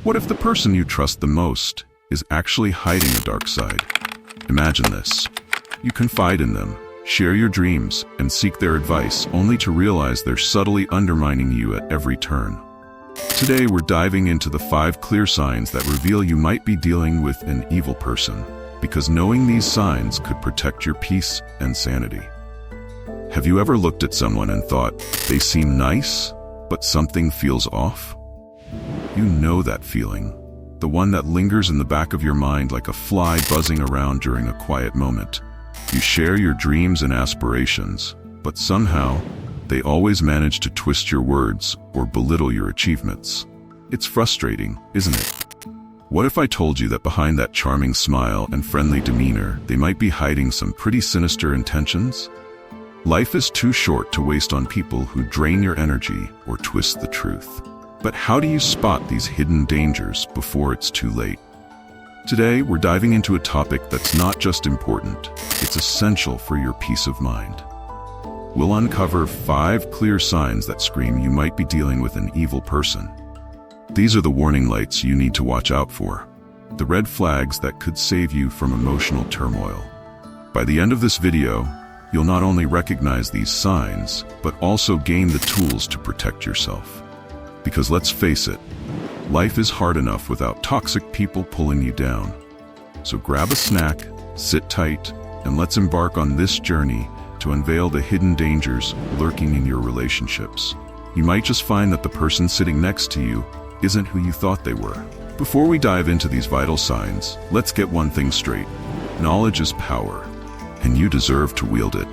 What if the person you trust the most is actually hiding a dark side? Imagine this. You confide in them, share your dreams, and seek their advice, only to realize they're subtly undermining you at every turn. Today, we're diving into the 5 clear signs that reveal you might be dealing with an evil person, because knowing these signs could protect your peace and sanity. Have you ever looked at someone and thought, they seem nice, but something feels off? You know that feeling, the one that lingers in the back of your mind like a fly buzzing around during a quiet moment. You share your dreams and aspirations, but somehow, they always manage to twist your words or belittle your achievements. It's frustrating, isn't it? What if I told you that behind that charming smile and friendly demeanor, they might be hiding some pretty sinister intentions? Life is too short to waste on people who drain your energy or twist the truth. But how do you spot these hidden dangers before it's too late? Today, we're diving into a topic that's not just important, it's essential for your peace of mind. We'll uncover 5 clear signs that scream you might be dealing with an evil person. These are the warning lights you need to watch out for, the red flags that could save you from emotional turmoil. By the end of this video, you'll not only recognize these signs, but also gain the tools to protect yourself. Because let's face it, life is hard enough without toxic people pulling you down. So grab a snack, sit tight, and let's embark on this journey to unveil the hidden dangers lurking in your relationships. You might just find that the person sitting next to you isn't who you thought they were. Before we dive into these vital signs, let's get one thing straight. Knowledge is power, and you deserve to wield it.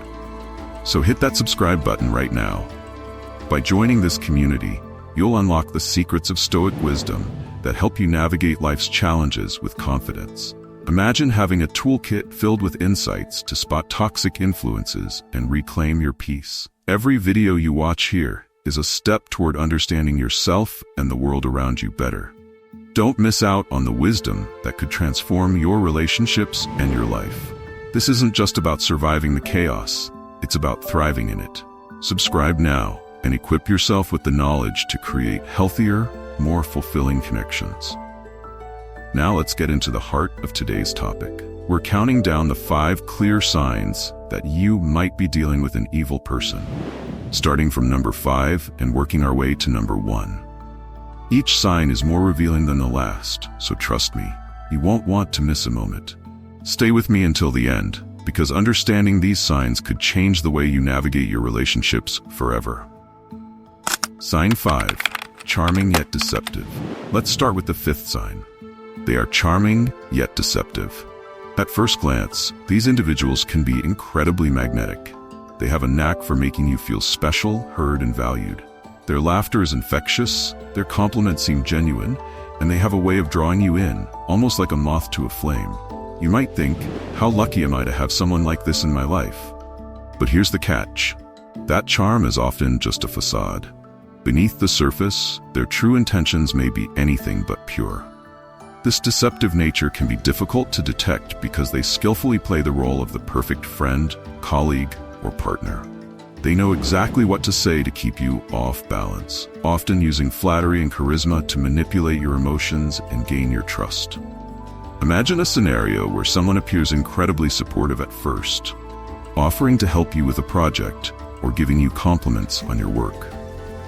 So hit that subscribe button right now. By joining this community, you'll unlock the secrets of Stoic wisdom that help you navigate life's challenges with confidence. Imagine having a toolkit filled with insights to spot toxic influences and reclaim your peace. Every video you watch here is a step toward understanding yourself and the world around you better. Don't miss out on the wisdom that could transform your relationships and your life. This isn't just about surviving the chaos, it's about thriving in it. Subscribe now and equip yourself with the knowledge to create healthier, more fulfilling connections. Now let's get into the heart of today's topic. We're counting down the 5 clear signs that you might be dealing with an evil person, starting from number 5 and working our way to number 1. Each sign is more revealing than the last, so trust me, you won't want to miss a moment. Stay with me until the end, because understanding these signs could change the way you navigate your relationships forever. Sign 5. Charming yet deceptive. Let's start with the 5th sign. They are charming yet deceptive. At first glance, these individuals can be incredibly magnetic. They have a knack for making you feel special, heard, and valued. Their laughter is infectious, their compliments seem genuine, and they have a way of drawing you in, almost like a moth to a flame. You might think, how lucky am I to have someone like this in my life? But here's the catch. That charm is often just a facade. Beneath the surface, their true intentions may be anything but pure. This deceptive nature can be difficult to detect because they skillfully play the role of the perfect friend, colleague, or partner. They know exactly what to say to keep you off balance, often using flattery and charisma to manipulate your emotions and gain your trust. Imagine a scenario where someone appears incredibly supportive at first, offering to help you with a project or giving you compliments on your work.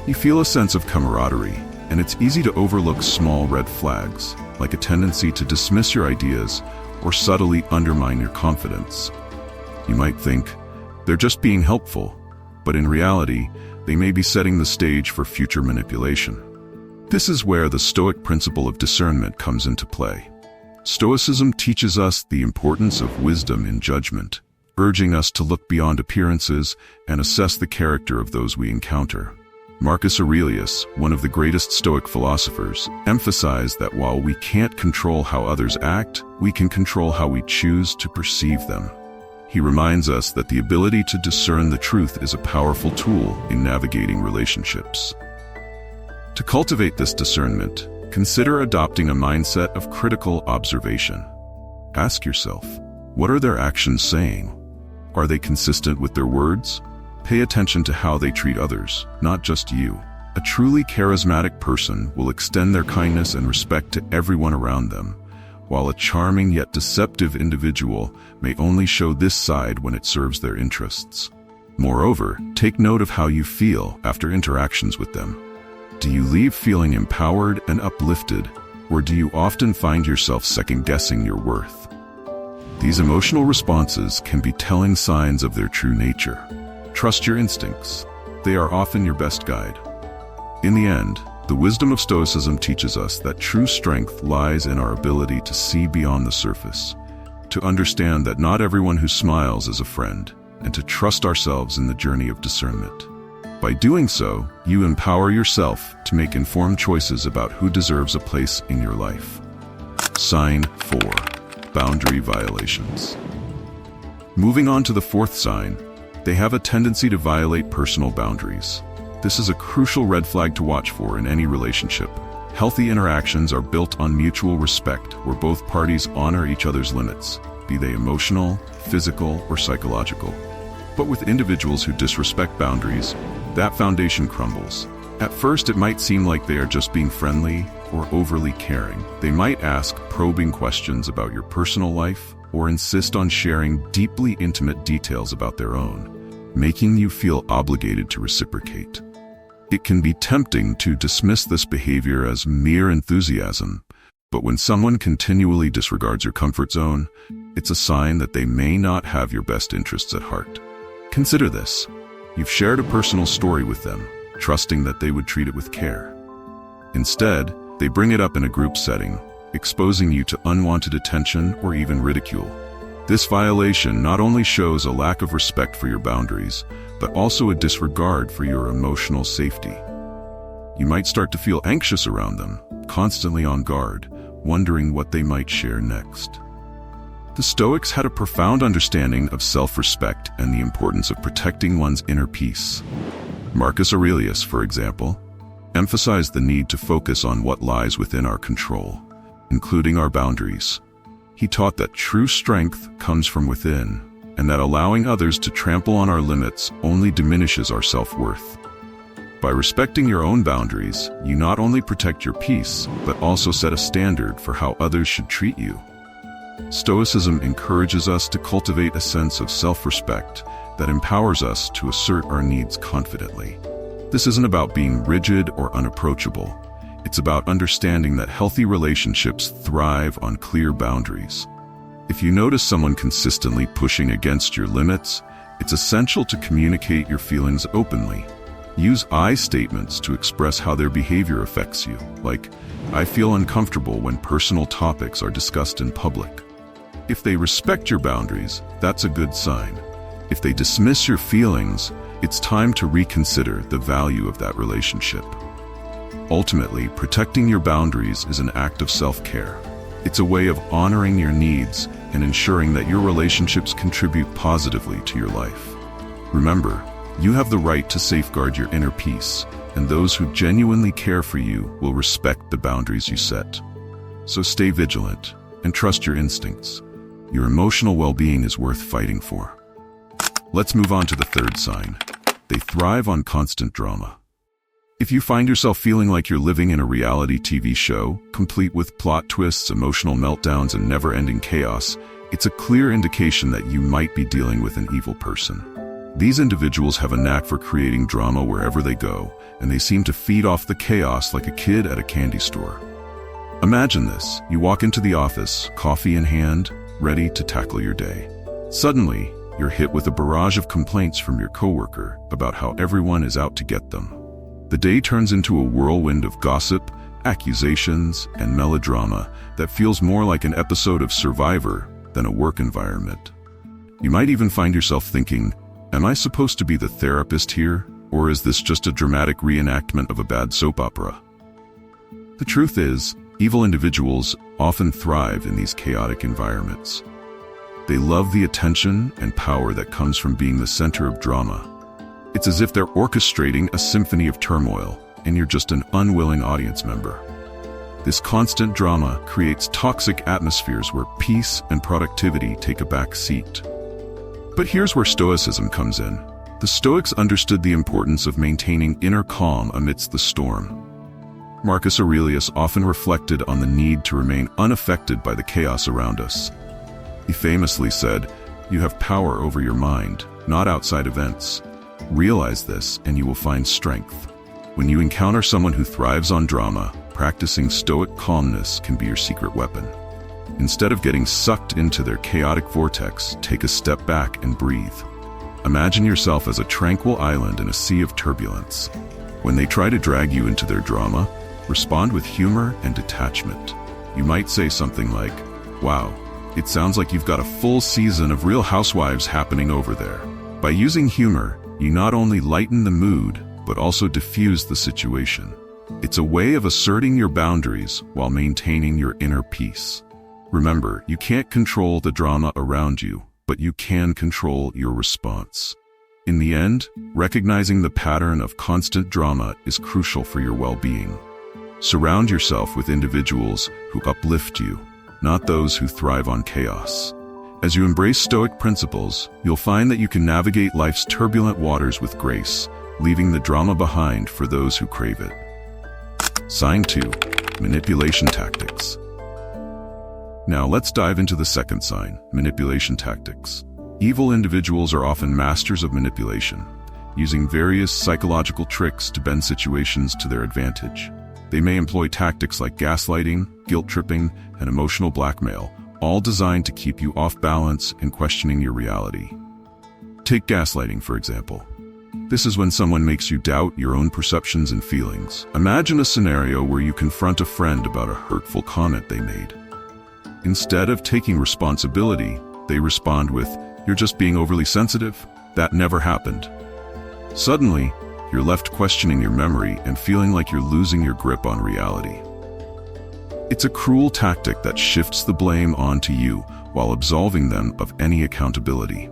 You feel a sense of camaraderie, and it's easy to overlook small red flags, like a tendency to dismiss your ideas or subtly undermine your confidence. You might think, they're just being helpful, but in reality, they may be setting the stage for future manipulation. This is where the Stoic principle of discernment comes into play. Stoicism teaches us the importance of wisdom in judgment, urging us to look beyond appearances and assess the character of those we encounter. Marcus Aurelius, one of the greatest Stoic philosophers, emphasized that while we can't control how others act, we can control how we choose to perceive them. He reminds us that the ability to discern the truth is a powerful tool in navigating relationships. To cultivate this discernment, consider adopting a mindset of critical observation. Ask yourself, what are their actions saying? Are they consistent with their words? Pay attention to how they treat others, not just you. A truly charismatic person will extend their kindness and respect to everyone around them, while a charming yet deceptive individual may only show this side when it serves their interests. Moreover, take note of how you feel after interactions with them. Do you leave feeling empowered and uplifted, or do you often find yourself second-guessing your worth? These emotional responses can be telling signs of their true nature. Trust your instincts. They are often your best guide. In the end, the wisdom of Stoicism teaches us that true strength lies in our ability to see beyond the surface, to understand that not everyone who smiles is a friend, and to trust ourselves in the journey of discernment. By doing so, you empower yourself to make informed choices about who deserves a place in your life. Sign 4. Boundary violations. Moving on to the fourth sign, they have a tendency to violate personal boundaries. This is a crucial red flag to watch for in any relationship. Healthy interactions are built on mutual respect, where both parties honor each other's limits, be they emotional, physical, or psychological. But with individuals who disrespect boundaries, that foundation crumbles. At first, it might seem like they are just being friendly or overly caring. They might ask probing questions about your personal life or insist on sharing deeply intimate details about their own, making you feel obligated to reciprocate. It can be tempting to dismiss this behavior as mere enthusiasm, but when someone continually disregards your comfort zone, it's a sign that they may not have your best interests at heart. Consider this. You've shared a personal story with them, trusting that they would treat it with care. Instead, they bring it up in a group setting, exposing you to unwanted attention or even ridicule. This violation not only shows a lack of respect for your boundaries, but also a disregard for your emotional safety. You might start to feel anxious around them, constantly on guard, wondering what they might share next. The Stoics had a profound understanding of self-respect and the importance of protecting one's inner peace. Marcus Aurelius, for example, emphasized the need to focus on what lies within our control, including our boundaries. He taught that true strength comes from within, and that allowing others to trample on our limits only diminishes our self-worth. By respecting your own boundaries, you not only protect your peace, but also set a standard for how others should treat you. Stoicism encourages us to cultivate a sense of self-respect that empowers us to assert our needs confidently. This isn't about being rigid or unapproachable. It's about understanding that healthy relationships thrive on clear boundaries. If you notice someone consistently pushing against your limits, it's essential to communicate your feelings openly. Use I statements to express how their behavior affects you, like, "I feel uncomfortable when personal topics are discussed in public." If they respect your boundaries, that's a good sign. If they dismiss your feelings, it's time to reconsider the value of that relationship. Ultimately, protecting your boundaries is an act of self-care. It's a way of honoring your needs and ensuring that your relationships contribute positively to your life. Remember, you have the right to safeguard your inner peace, and those who genuinely care for you will respect the boundaries you set. So stay vigilant and trust your instincts. Your emotional well-being is worth fighting for. Let's move on to the third sign. They thrive on constant drama. If you find yourself feeling like you're living in a reality TV show, complete with plot twists, emotional meltdowns, and never-ending chaos, it's a clear indication that you might be dealing with an evil person. These individuals have a knack for creating drama wherever they go, and they seem to feed off the chaos like a kid at a candy store. Imagine this. You walk into the office, coffee in hand, ready to tackle your day. Suddenly, you're hit with a barrage of complaints from your coworker about how everyone is out to get them. The day turns into a whirlwind of gossip, accusations, and melodrama that feels more like an episode of Survivor than a work environment. You might even find yourself thinking, am I supposed to be the therapist here, or is this just a dramatic reenactment of a bad soap opera? The truth is, evil individuals often thrive in these chaotic environments. They love the attention and power that comes from being the center of drama. It's as if they're orchestrating a symphony of turmoil, and you're just an unwilling audience member. This constant drama creates toxic atmospheres where peace and productivity take a back seat. But here's where Stoicism comes in. The Stoics understood the importance of maintaining inner calm amidst the storm. Marcus Aurelius often reflected on the need to remain unaffected by the chaos around us. He famously said, "You have power over your mind, not outside events. Realize this and you will find strength." When you encounter someone who thrives on drama, practicing Stoic calmness can be your secret weapon. Instead of getting sucked into their chaotic vortex, take a step back and breathe. Imagine yourself as a tranquil island in a sea of turbulence. When they try to drag you into their drama, respond with humor and detachment. You might say something like, "Wow, it sounds like you've got a full season of Real Housewives happening over there." By using humor, you not only lighten the mood, but also diffuse the situation. It's a way of asserting your boundaries while maintaining your inner peace. Remember, you can't control the drama around you, but you can control your response. In the end, recognizing the pattern of constant drama is crucial for your well-being. Surround yourself with individuals who uplift you, not those who thrive on chaos. As you embrace Stoic principles, you'll find that you can navigate life's turbulent waters with grace, leaving the drama behind for those who crave it. Sign 2. Manipulation tactics. Now let's dive into the second sign, manipulation tactics. Evil individuals are often masters of manipulation, using various psychological tricks to bend situations to their advantage. They may employ tactics like gaslighting, guilt-tripping, and emotional blackmail, all designed to keep you off balance and questioning your reality. Take gaslighting, for example. This is when someone makes you doubt your own perceptions and feelings. Imagine a scenario where you confront a friend about a hurtful comment they made. Instead of taking responsibility, they respond with, "You're just being overly sensitive. That never happened." Suddenly, you're left questioning your memory and feeling like you're losing your grip on reality. It's a cruel tactic that shifts the blame onto you while absolving them of any accountability.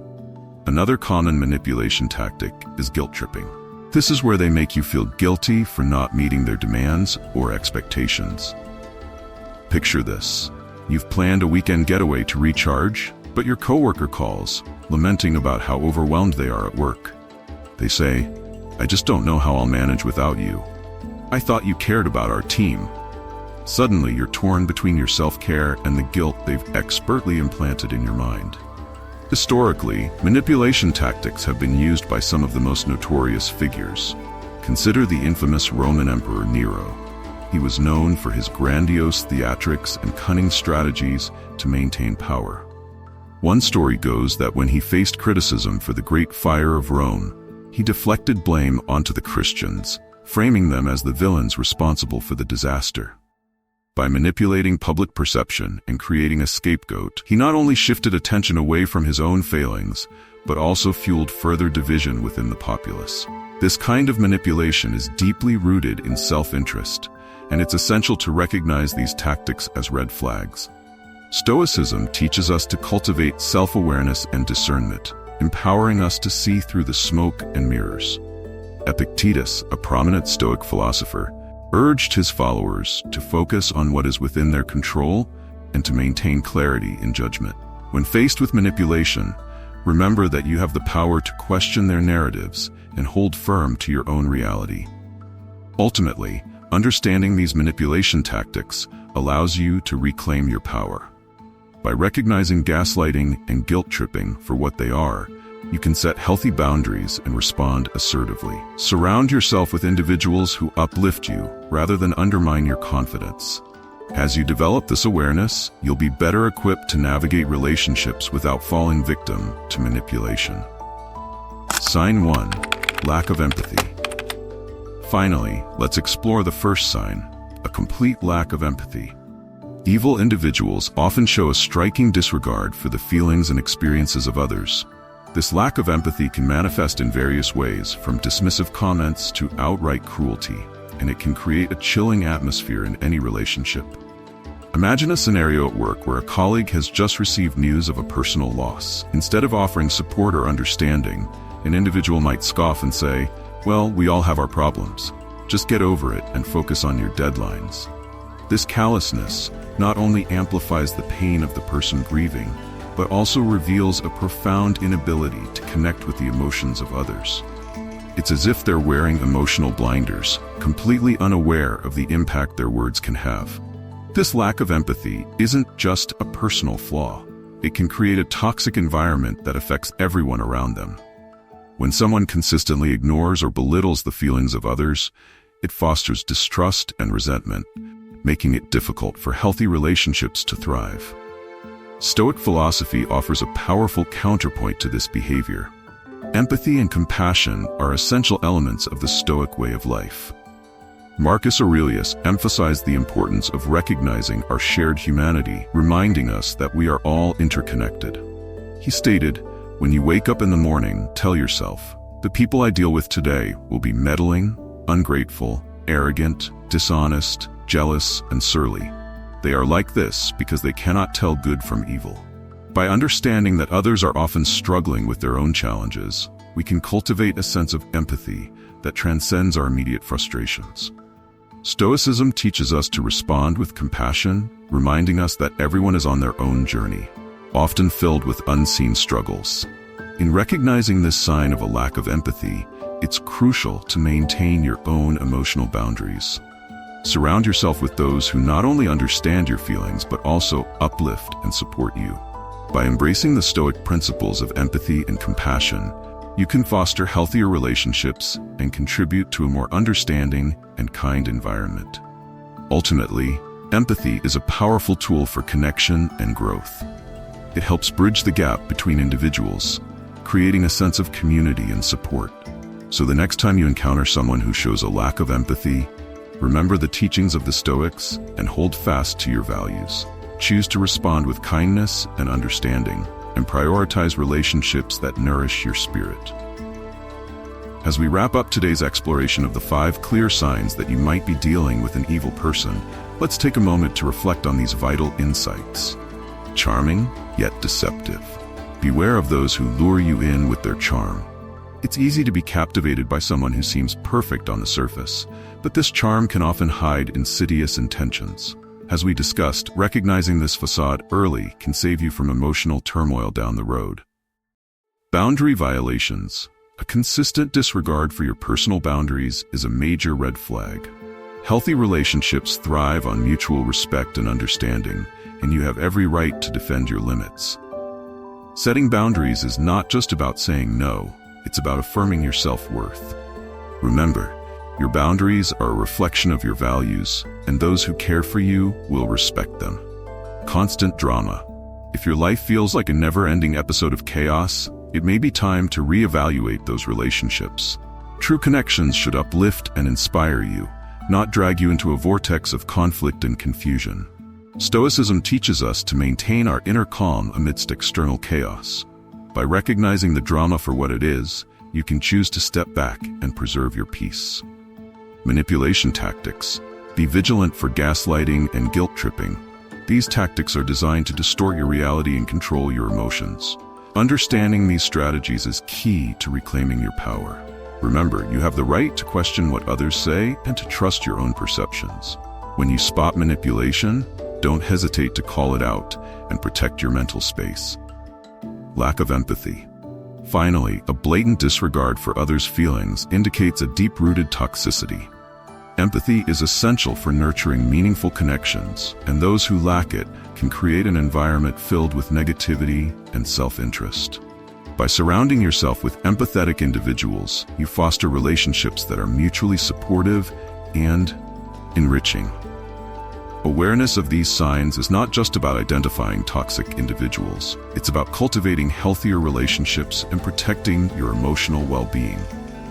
Another common manipulation tactic is guilt-tripping. This is where they make you feel guilty for not meeting their demands or expectations. Picture this. You've planned a weekend getaway to recharge, but your coworker calls, lamenting about how overwhelmed they are at work. They say, "I just don't know how I'll manage without you. I thought you cared about our team." Suddenly, you're torn between your self-care and the guilt they've expertly implanted in your mind. Historically, manipulation tactics have been used by some of the most notorious figures. Consider the infamous Roman Emperor Nero. He was known for his grandiose theatrics and cunning strategies to maintain power. One story goes that when he faced criticism for the Great Fire of Rome, he deflected blame onto the Christians, framing them as the villains responsible for the disaster. By manipulating public perception and creating a scapegoat, he not only shifted attention away from his own failings, but also fueled further division within the populace. This kind of manipulation is deeply rooted in self-interest, and it's essential to recognize these tactics as red flags. Stoicism teaches us to cultivate self-awareness and discernment, empowering us to see through the smoke and mirrors. Epictetus, a prominent Stoic philosopher, urged his followers to focus on what is within their control and to maintain clarity in judgment. When faced with manipulation, remember that you have the power to question their narratives and hold firm to your own reality. Ultimately, understanding these manipulation tactics allows you to reclaim your power. By recognizing gaslighting and guilt-tripping for what they are, you can set healthy boundaries and respond assertively. Surround yourself with individuals who uplift you rather than undermine your confidence. As you develop this awareness, you'll be better equipped to navigate relationships without falling victim to manipulation. Sign 1. Lack of empathy. Finally, let's explore the first sign, a complete lack of empathy. Evil individuals often show a striking disregard for the feelings and experiences of others. This lack of empathy can manifest in various ways, from dismissive comments to outright cruelty, and it can create a chilling atmosphere in any relationship. Imagine a scenario at work where a colleague has just received news of a personal loss. Instead of offering support or understanding, an individual might scoff and say, "Well, we all have our problems. Just get over it and focus on your deadlines." This callousness not only amplifies the pain of the person grieving, but also reveals a profound inability to connect with the emotions of others. It's as if they're wearing emotional blinders, completely unaware of the impact their words can have. This lack of empathy isn't just a personal flaw. It can create a toxic environment that affects everyone around them. When someone consistently ignores or belittles the feelings of others, it fosters distrust and resentment, making it difficult for healthy relationships to thrive. Stoic philosophy offers a powerful counterpoint to this behavior. Empathy and compassion are essential elements of the Stoic way of life. Marcus Aurelius emphasized the importance of recognizing our shared humanity, reminding us that we are all interconnected. He stated, "When you wake up in the morning, tell yourself, the people I deal with today will be meddling, ungrateful, arrogant, dishonest, jealous, and surly. They are like this because they cannot tell good from evil." By understanding that others are often struggling with their own challenges, we can cultivate a sense of empathy that transcends our immediate frustrations. Stoicism teaches us to respond with compassion, reminding us that everyone is on their own journey, often filled with unseen struggles. In recognizing this sign of a lack of empathy, it's crucial to maintain your own emotional boundaries. Surround yourself with those who not only understand your feelings but also uplift and support you. By embracing the Stoic principles of empathy and compassion, you can foster healthier relationships and contribute to a more understanding and kind environment. Ultimately, empathy is a powerful tool for connection and growth. It helps bridge the gap between individuals, creating a sense of community and support. So the next time you encounter someone who shows a lack of empathy, remember the teachings of the Stoics and hold fast to your values. Choose to respond with kindness and understanding, and prioritize relationships that nourish your spirit. As we wrap up today's exploration of the 5 clear signs that you might be dealing with an evil person, let's take a moment to reflect on these vital insights. Charming, yet deceptive. Beware of those who lure you in with their charm. It's easy to be captivated by someone who seems perfect on the surface, but this charm can often hide insidious intentions. As we discussed, recognizing this facade early can save you from emotional turmoil down the road. Boundary violations. A consistent disregard for your personal boundaries is a major red flag. Healthy relationships thrive on mutual respect and understanding, and you have every right to defend your limits. Setting boundaries is not just about saying no, it's about affirming your self-worth. Remember, your boundaries are a reflection of your values, and those who care for you will respect them. Constant drama. If your life feels like a never-ending episode of chaos, it may be time to reevaluate those relationships. True connections should uplift and inspire you, not drag you into a vortex of conflict and confusion. Stoicism teaches us to maintain our inner calm amidst external chaos. By recognizing the drama for what it is, you can choose to step back and preserve your peace. Manipulation tactics. Be vigilant for gaslighting and guilt tripping. These tactics are designed to distort your reality and control your emotions. Understanding these strategies is key to reclaiming your power. Remember, you have the right to question what others say and to trust your own perceptions. When you spot manipulation, don't hesitate to call it out and protect your mental space. Lack of empathy. Finally, a blatant disregard for others' feelings indicates a deep-rooted toxicity. Empathy is essential for nurturing meaningful connections, and those who lack it can create an environment filled with negativity and self-interest. By surrounding yourself with empathetic individuals, you foster relationships that are mutually supportive and enriching. Awareness of these signs is not just about identifying toxic individuals. It's about cultivating healthier relationships and protecting your emotional well-being.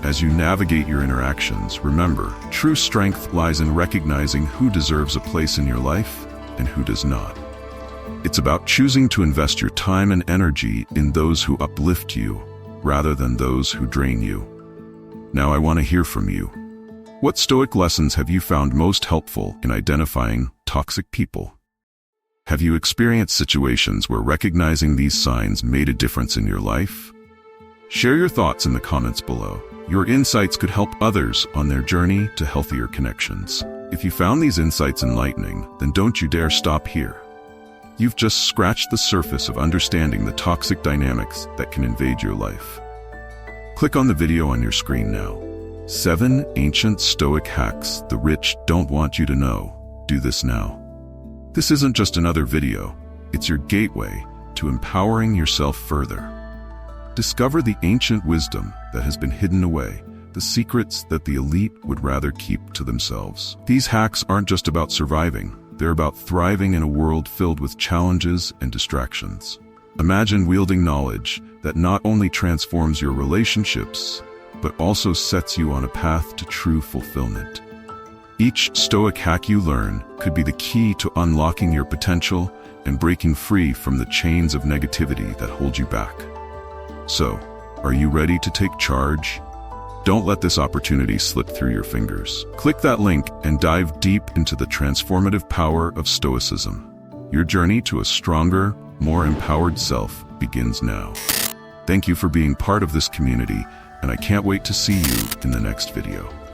As you navigate your interactions, remember, true strength lies in recognizing who deserves a place in your life and who does not. It's about choosing to invest your time and energy in those who uplift you, rather than those who drain you. Now I want to hear from you. What Stoic lessons have you found most helpful in identifying toxic people? Have you experienced situations where recognizing these signs made a difference in your life? Share your thoughts in the comments below. Your insights could help others on their journey to healthier connections. If you found these insights enlightening, then don't you dare stop here. You've just scratched the surface of understanding the toxic dynamics that can invade your life. Click on the video on your screen now. 7 Ancient Stoic Hacks the Rich Don't Want You to Know. Do this now. This isn't just another video, it's your gateway to empowering yourself further. Discover the ancient wisdom that has been hidden away, the secrets that the elite would rather keep to themselves. These hacks aren't just about surviving, they're about thriving in a world filled with challenges and distractions. Imagine wielding knowledge that not only transforms your relationships, but also sets you on a path to true fulfillment. Each Stoic hack you learn could be the key to unlocking your potential and breaking free from the chains of negativity that hold you back. So, are you ready to take charge? Don't let this opportunity slip through your fingers. Click that link and dive deep into the transformative power of Stoicism. Your journey to a stronger, more empowered self begins now. Thank you for being part of this community, and I can't wait to see you in the next video.